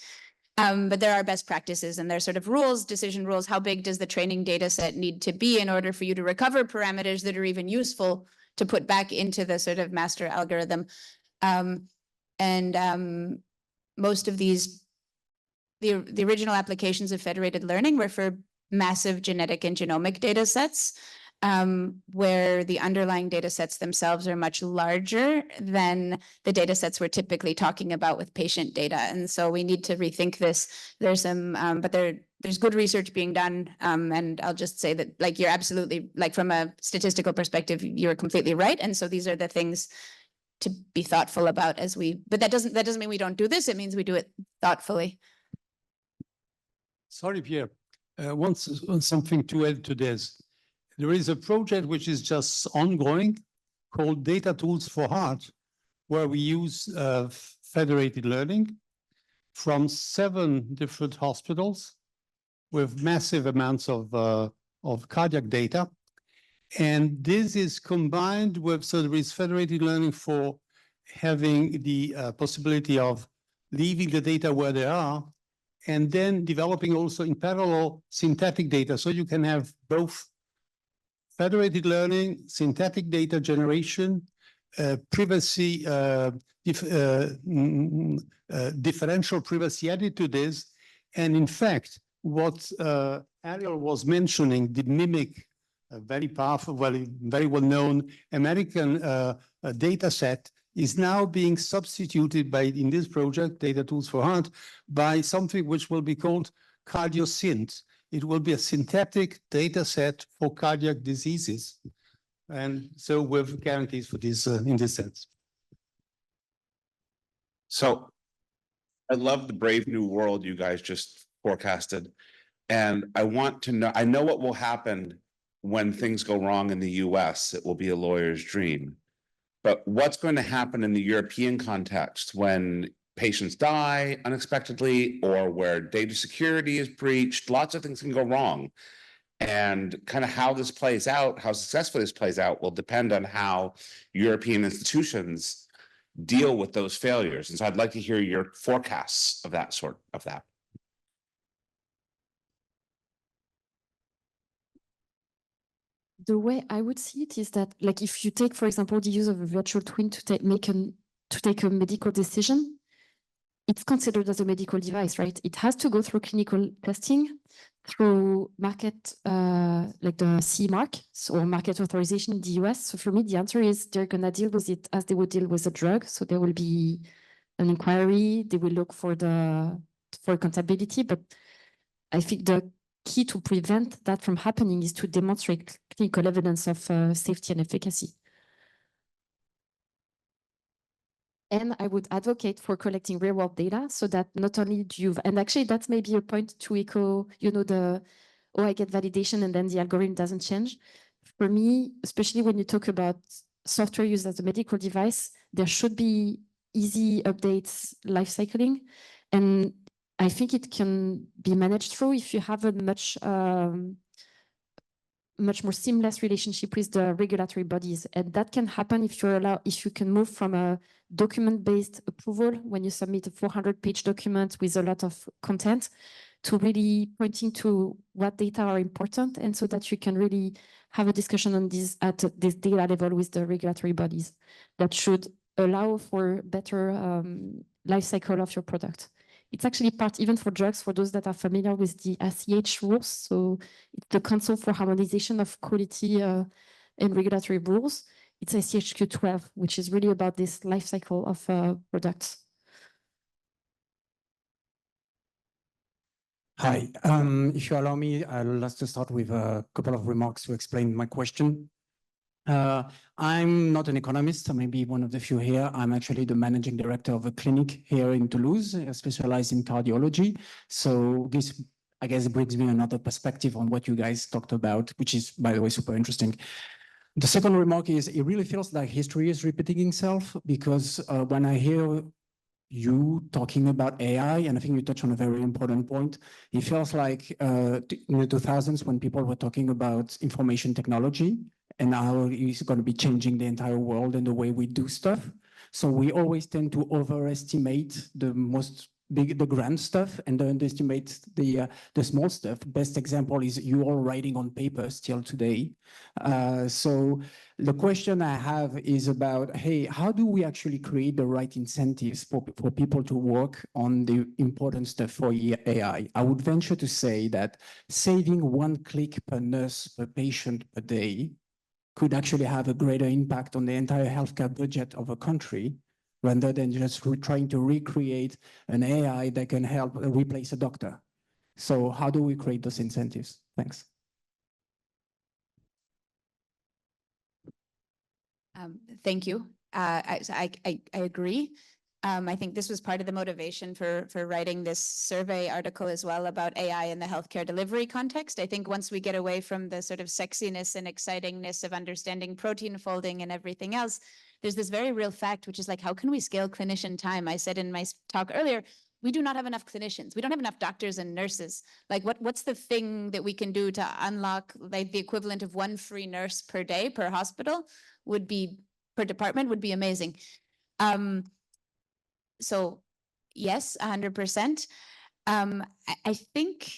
But there are best practices, and there's sort of rules, decision rules. How big does the training data set need to be in order for you to recover parameters that are even useful to put back into the sort of master algorithm? Most of these, the original applications of federated learning were for massive genetic and genomic data sets, where the underlying data sets themselves are much larger than the data sets we're typically talking about with patient data. And so we need to rethink this. There's some, but there's good research being done. And I'll just say that, like, you're absolutely, like, from a statistical perspective, you're completely right. And so these are the things to be thoughtful about but that doesn't mean we don't do this. It means we do it thoughtfully. Sorry, Pierre. Something to add to this. There is a project which is just ongoing called Data Tools for Heart, where we use federated learning from 7 different hospitals with massive amounts of cardiac data. And this is combined with, so there is federated learning for having the possibility of leaving the data where they are, and then developing also in parallel synthetic data. So you can have both federated learning, synthetic data generation, privacy, differential privacy added to this. And in fact, what Ariel was mentioning, the MIMIC, a very powerful, very well-known American data set, is now being substituted in this project, Data Tools for Heart, by something which will be called CardioSynth. It will be a synthetic data set for cardiac diseases. And so with guarantees for this in this sense. So I love the brave new world you guys just forecasted. And I want to know, I know what will happen when things go wrong in the US. It will be a lawyer's dream. But what's going to happen in the European context when patients die unexpectedly or where data security is breached? Lots of things can go wrong. And kind of how this plays out, how successfully this plays out will depend on how European institutions deal with those failures. And so I'd like to hear your forecasts of that sort of that. The way I would see it is that, like, if you take, for example, the use of a virtual twin to take a medical decision, it's considered as a medical device, right? It has to go through clinical testing, through market, like the CE mark, or market authorization in the US. So for me, the answer is they're gonna deal with it as they would deal with a drug. So there will be an inquiry, they will look for accountability, but I think the key to prevent that from happening is to demonstrate clinical evidence of safety and efficacy. And I would advocate for collecting real world data so that not only and actually that's maybe a point to echo, you know, I get validation and then the algorithm doesn't change. For me, especially when you talk about software used as a medical device, there should be easy updates, life cycling. And I think it can be managed through if you have a much more seamless relationship with the regulatory bodies. And that can happen if you can move from a document-based approval when you submit a 400-page document with a lot of content to really pointing to what data are important, and so that you can really have a discussion on this at this data level with the regulatory bodies that should allow for better life cycle of your product. It's actually part, even for drugs, for those that are familiar with the ACH rules. So it's the Council for Harmonization of Quality and Regulatory Rules. It's ACHQ 12, which is really about this life cycle of products. Hi, if you allow me, I'd like to start with a couple of remarks to explain my question. I'm not an economist, I may be one of the few here. I'm actually the managing director of a clinic here in Toulouse, specialized in cardiology. So this, I guess, brings me another perspective on what you guys talked about, which is, by the way, super interesting. The second remark is, it really feels like history is repeating itself, because when I hear you talking about AI, and I think you touched on a very important point, it feels like in the 2000s when people were talking about information technology and how it's going to be changing the entire world and the way we do stuff. So we always tend to overestimate the grand stuff and underestimate the small stuff. Best example is you all writing on paper still today. So the question I have is about, hey, how do we actually create the right incentives for people to work on the important stuff for AI? I would venture to say that saving 1 click per nurse per patient per day could actually have a greater impact on the entire healthcare budget of a country, rather than just trying to recreate an AI that can help replace a doctor. So how do we create those incentives? Thanks. Thank you. I agree. I think this was part of the motivation for writing this survey article as well about AI in the healthcare delivery context. I think once we get away from the sort of sexiness and excitingness of understanding protein folding and everything else, there's this very real fact, which is like, how can we scale clinician time? I said in my talk earlier, we do not have enough clinicians. We don't have enough doctors and nurses. Like what's the thing that we can do to unlock, like the equivalent of 1 free nurse per day per hospital would be, per department, would be amazing. So yes, 100%. I think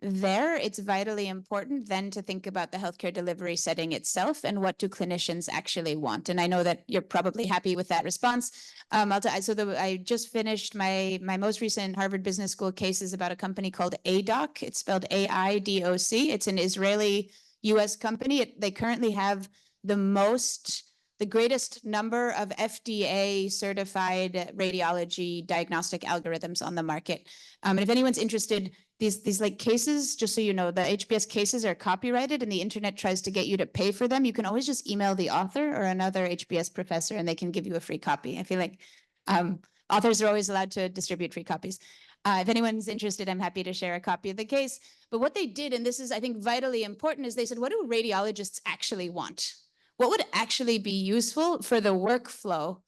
there it's vitally important then to think about the healthcare delivery setting itself and what do clinicians actually want. And I know that you're probably happy with that response. I just finished my most recent Harvard Business School case is about a company called ADOC. It's spelled AIDOC. It's an Israeli US company. They currently have the most the greatest number of FDA certified radiology diagnostic algorithms on the market. And if anyone's interested, these like cases, just so you know, the HBS cases are copyrighted and the internet tries to get you to pay for them. You can always just email the author or another HBS professor and they can give you a free copy. I feel like authors are always allowed to distribute free copies. If anyone's interested, I'm happy to share a copy of the case. But what they did, and this is, I think, vitally important, is they said, what do radiologists actually want? What would actually be useful for the workflow?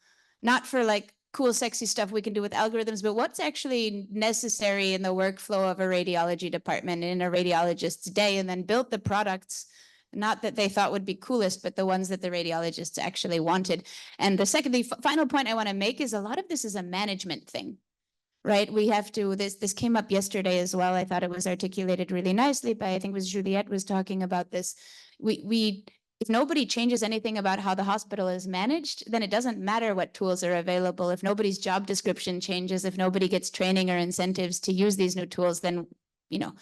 Not for like cool, sexy stuff we can do with algorithms, but what's actually necessary in the workflow of a radiology department in a radiologist's day, and then built the products, not that they thought would be coolest, but the ones that the radiologists actually wanted. And the final point I want to make is a lot of this is a management thing. Right, we have to, this came up yesterday as well. I thought it was articulated really nicely by, I think it was Juliette was talking about this. If nobody changes anything about how the hospital is managed, then it doesn't matter what tools are available. If nobody's job description changes, if nobody gets training or incentives to use these new tools, then, you know,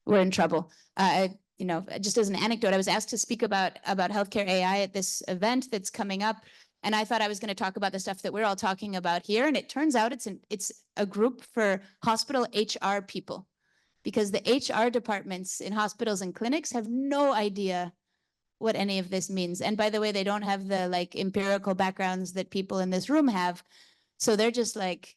we're in trouble. You know, just as an anecdote, I was asked to speak about healthcare AI at this event that's coming up. And I thought I was going to talk about the stuff that we're all talking about here. And it turns out it's a group for hospital HR people, because the HR departments in hospitals and clinics have no idea what any of this means. And by the way, they don't have the like empirical backgrounds that people in this room have. So they're just like,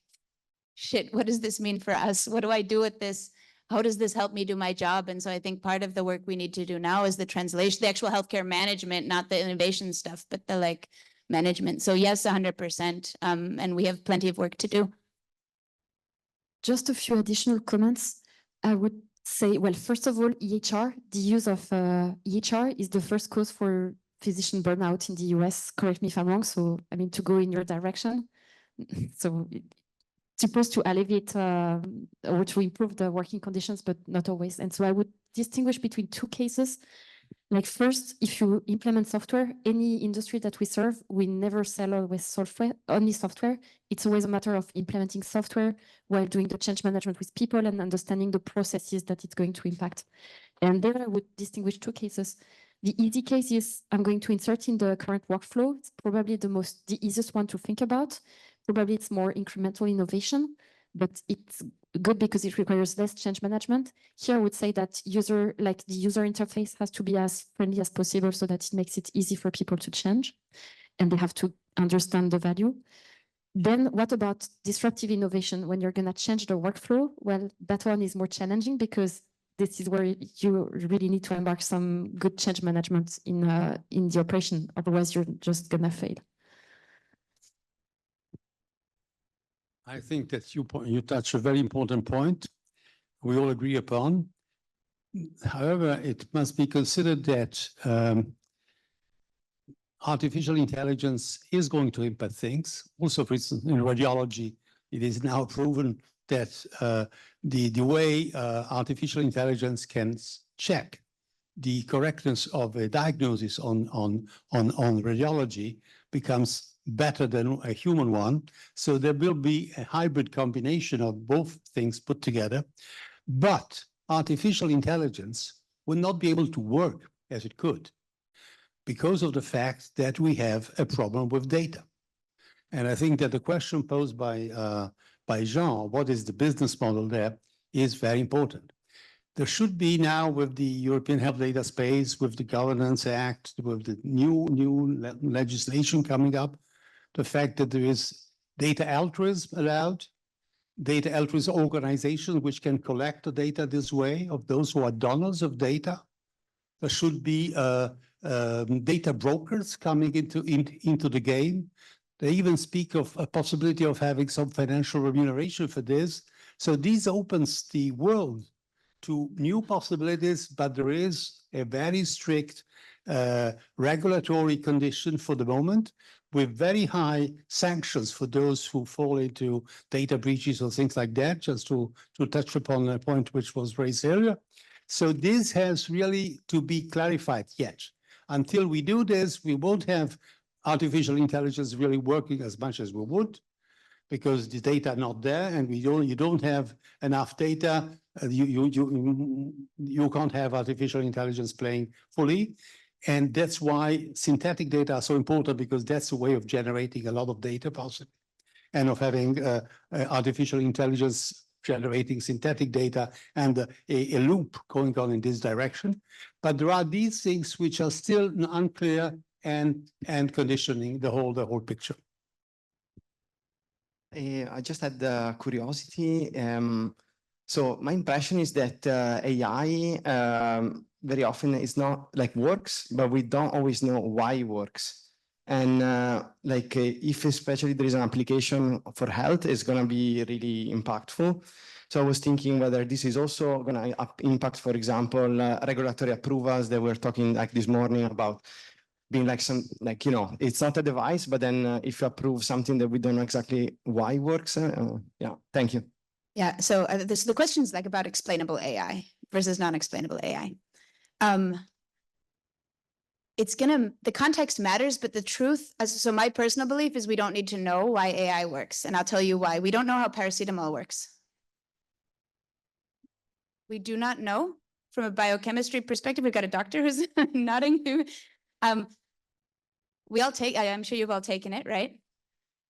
shit, what does this mean for us? What do I do with this? How does this help me do my job? And so I think part of the work we need to do now is the translation, the actual healthcare management, not the innovation stuff, but the like management. So yes, 100%. And we have plenty of work to do. Just a few additional comments. I would say, well, first of all, EHR, the use of EHR is the first cause for physician burnout in the US. Correct me if I'm wrong. So, I mean, to go in your direction. So it's supposed to alleviate or to improve the working conditions, but not always. And so I would distinguish between two cases. Like first, if you implement software, any industry that we serve, we never sell always software, only software. It's always a matter of implementing software while doing the change management with people and understanding the processes that it's going to impact. And there I would distinguish two cases. The easy case is I'm going to insert in the current workflow. It's probably the easiest one to think about. Probably it's more incremental innovation, but it's good because it requires less change management. Here, I would say that the user interface has to be as friendly as possible so that it makes it easy for people to change, and they have to understand the value. Then what about disruptive innovation? When you're going to change the workflow, well, that one is more challenging because this is where you really need to embark some good change management in the operation. Otherwise, you're just going to fail. I think that you touch a very important point we all agree upon. However, it must be considered that artificial intelligence is going to impact things. Also, for instance, in radiology, it is now proven that the way artificial intelligence can check the correctness of a diagnosis on radiology becomes better than a human one. So there will be a hybrid combination of both things put together. But artificial intelligence will not be able to work as it could because of the fact that we have a problem with data. And I think that the question posed by Jean, what is the business model there, is very important. There should be now with the European Health Data Space, with the Governance Act, with the new legislation coming up, the fact that there is data altruism allowed, data altruism organizations which can collect the data this way of those who are donors of data. There should be data brokers coming into the game. They even speak of a possibility of having some financial remuneration for this. So this opens the world to new possibilities, but there is a very strict regulatory condition for the moment, with very high sanctions for those who fall into data breaches or things like that, just to touch upon a point which was raised earlier. So this has really to be clarified yet. Until we do this, we won't have artificial intelligence really working as much as we would, because the data are not there, and you don't have enough data. You can't have artificial intelligence playing fully. And that's why synthetic data are so important, because that's a way of generating a lot of data possibly, and of having artificial intelligence generating synthetic data and a loop going on in this direction. But there are these things which are still unclear and conditioning the whole picture. I just had the curiosity. So my impression is that AI very often is not like works, but we don't always know why it works. And if especially there is an application for health, it's going to be really impactful. So I was thinking whether this is also going to impact, for example, regulatory approvals that we're talking like this morning about being like some, like, you know, it's not a device, but then if you approve something that we don't know exactly why it works. Yeah, thank you. Yeah, so the question is like about explainable AI versus non-explainable AI. The context matters, but the truth, so my personal belief is we don't need to know why AI works. And I'll tell you why. We don't know how paracetamol works. We do not know from a biochemistry perspective. We've got a doctor who's nodding. We all take, I'm sure you've all taken it, right?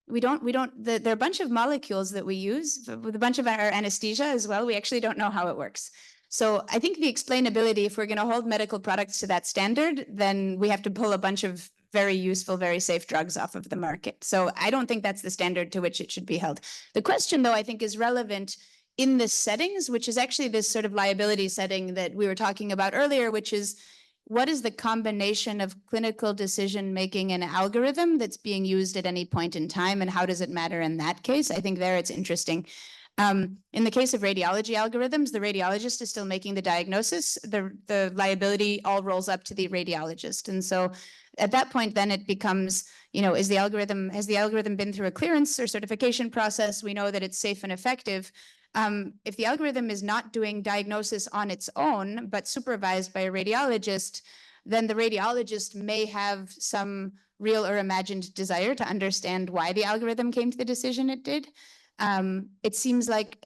There are a bunch of molecules that we use with a bunch of our anesthesia as well. We actually don't know how it works. So I think the explainability, if we're going to hold medical products to that standard, then we have to pull a bunch of very useful, very safe drugs off of the market. So I don't think that's the standard to which it should be held. The question, though, I think is relevant in the settings, which is actually this sort of liability setting that we were talking about earlier, which is what is the combination of clinical decision-making and algorithm that's being used at any point in time, and how does it matter in that case? I think there it's interesting. In the case of radiology algorithms, the radiologist is still making the diagnosis. The liability all rolls up to the radiologist. And so at that point, then it becomes, you know, has the algorithm been through a clearance or certification process? We know that it's safe and effective. If the algorithm is not doing diagnosis on its own, but supervised by a radiologist, then the radiologist may have some real or imagined desire to understand why the algorithm came to the decision it did. It seems like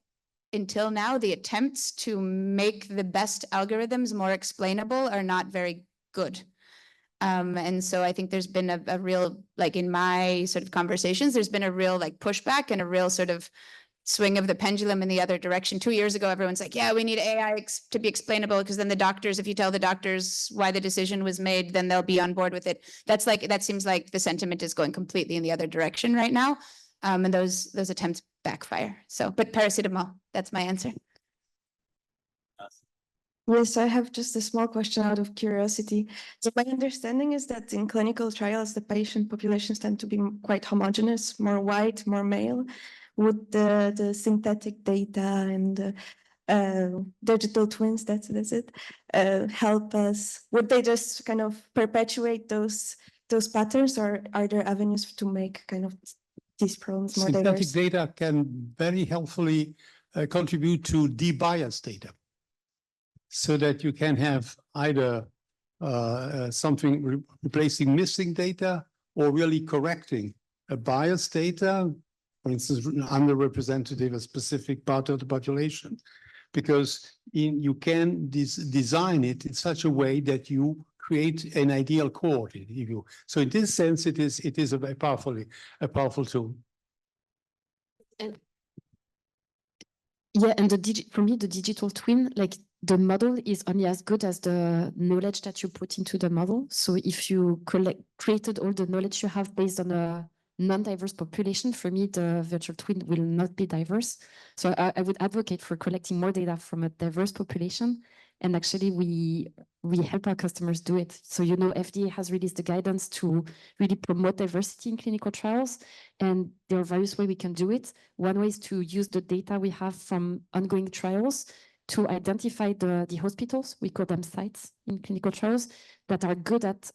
until now, the attempts to make the best algorithms more explainable are not very good. And so I think there's been a real, like in my sort of conversations, there's been a real like pushback and a real sort of swing of the pendulum in the other direction. 2 years ago, everyone's like, yeah, we need AI to be explainable, because then the doctors, if you tell the doctors why the decision was made, then they'll be on board with it. That seems like the sentiment is going completely in the other direction right now. And those attempts backfire. So, but paracetamol, that's my answer. Yes, I have just a small question out of curiosity. So my understanding is that in clinical trials, the patient populations tend to be quite homogeneous, more white, more male. Would the synthetic data and digital twins, that's it, help us? Would they just kind of perpetuate those patterns, or are there avenues to make kind of these problems more diverse? Synthetic data can very helpfully contribute to de-biased data, so that you can have either something replacing missing data or really correcting a biased data, for instance, underrepresented a specific part of the population, because you can design it in such a way that you create an ideal cohort. So in this sense, it is a very powerful tool. And yeah, and for me, the digital twin, like the model is only as good as the knowledge that you put into the model. So if you created all the knowledge you have based on a non-diverse population, for me, the virtual twin will not be diverse. So I would advocate for collecting more data from a diverse population. And actually, we help our customers do it. So, you know, FDA has released the guidance to really promote diversity in clinical trials. And there are various ways we can do it. One way is to use the data we have from ongoing trials to identify the hospitals, we call them sites in clinical trials, that are good at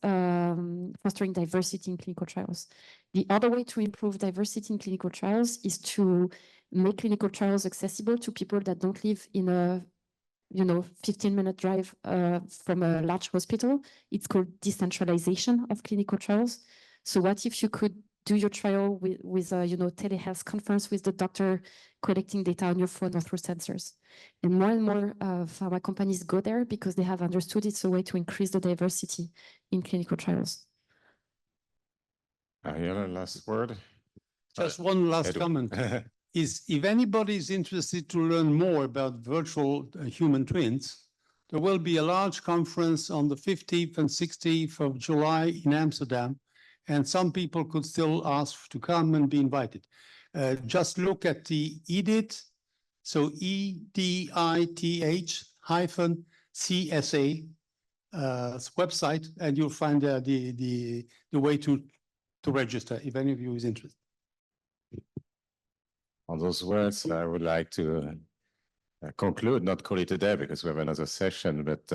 fostering diversity in clinical trials. The other way to improve diversity in clinical trials is to make clinical trials accessible to people that don't live in a 15-minute drive from a large hospital. It's called decentralization of clinical trials. So what if you could do your trial with telehealth conference with the doctor, collecting data on your phone or through sensors. And more pharma companies go there because they have understood it's a way to increase the diversity in clinical trials. Ariella, last word? Just one last Edwin. comment is if anybody is interested to learn more about virtual human twins, there will be a large conference on the 15th and 16th of July in Amsterdam, and some people could still ask to come and be invited. Just look at the EDIT, so EDITH-CSA website, and you'll find the way to register if any of you is interested. On those words, I would like to conclude, not call it a day because we have another session, but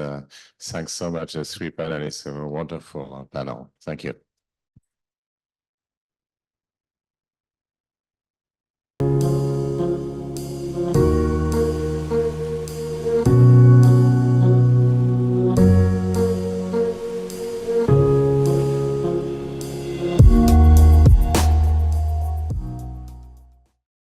thanks so much, the three panelists, a wonderful panel. Thank you.